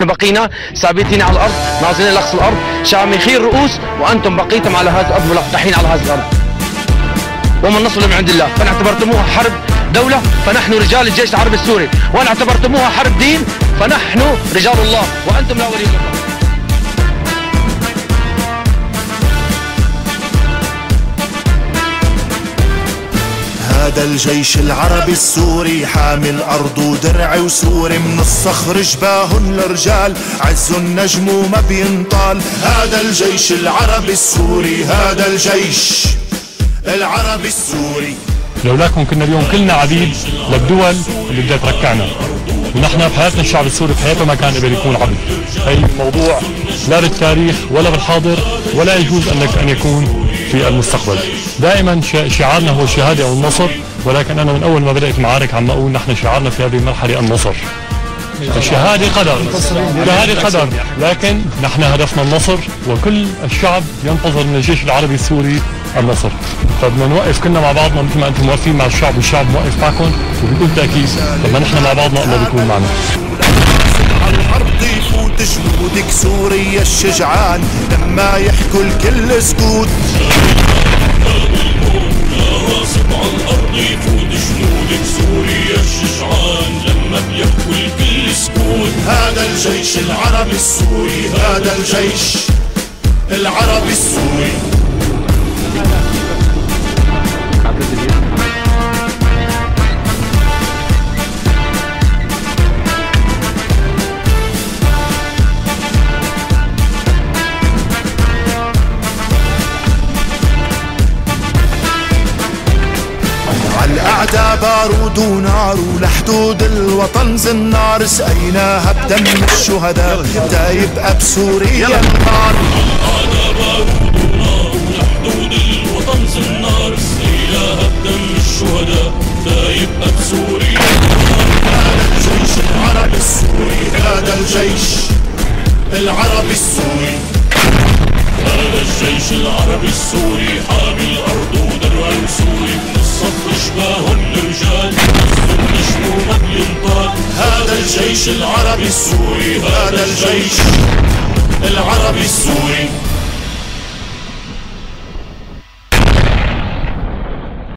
بقينا ثابتين على الارض ناظرين لاقصى الارض شامخي الرؤوس وانتم بقيتم على هذه الارض ملقحين على هذه الارض. وما النصر من عند الله، فان اعتبرتموها حرب دوله فنحن رجال الجيش العربي السوري، وان اعتبرتموها حرب دين فنحن رجال الله وانتم لا ولي الله. هذا الجيش العربي السوري حامل أرض ودرع وسوري، من الصخر جباه الرجال عز النجم وما بينطال. هذا الجيش العربي السوري، هذا الجيش العربي السوري. لولاكم كنا اليوم كلنا عبيد للدول اللي بدها تركعنا، ونحن بحياتنا الشعب السوري بحياته ما كان قبل يكون عبد. هي موضوع لا بالتاريخ ولا بالحاضر ولا يجوز أن يكون في المستقبل. دائما شعارنا هو الشهادة أو النصر، ولكن أنا من أول ما بدأت المعارك عم أقول نحن شعارنا في هذه المرحلة النصر. الشهادة قدر، الشهادة قدر، لكن نحن هدفنا النصر، وكل الشعب ينتظر من الجيش العربي السوري النصر. فبدنا نوقف كلنا مع بعضنا مثل ما أنتم واقفين مع الشعب والشعب موقف معكم، وبكل تأكيد لما نحن مع بعضنا الله بيكون معنا. على الأرض يفوت جنودك سوريا الشجعان، لما يحكوا الكل سكوت. على الأرض يفوت جنودك سوريا الشجعان، لما بيحكوا الكل سكوت. هذا الجيش العربي السوري، هذا الجيش العربي السوري. الأعداء بارود ونار، ولحدود الوطن زنار، سقيناها بدم الشهداء تايبقى بسوريا النار. الأعداء بارود ونار، ولحدود الوطن زنار، سقيناها بدم الشهداء تايبقى بسوريا النار. هذا الجيش العربي السوري، هذا الجيش العربي السوري. هذا الجيش العربي السوري حامي الأرض ودرع سوري، من الصخر شباه الرجال عز النجم وما بينطال. هذا الجيش العربي السوري، هذا الجيش العربي السوري.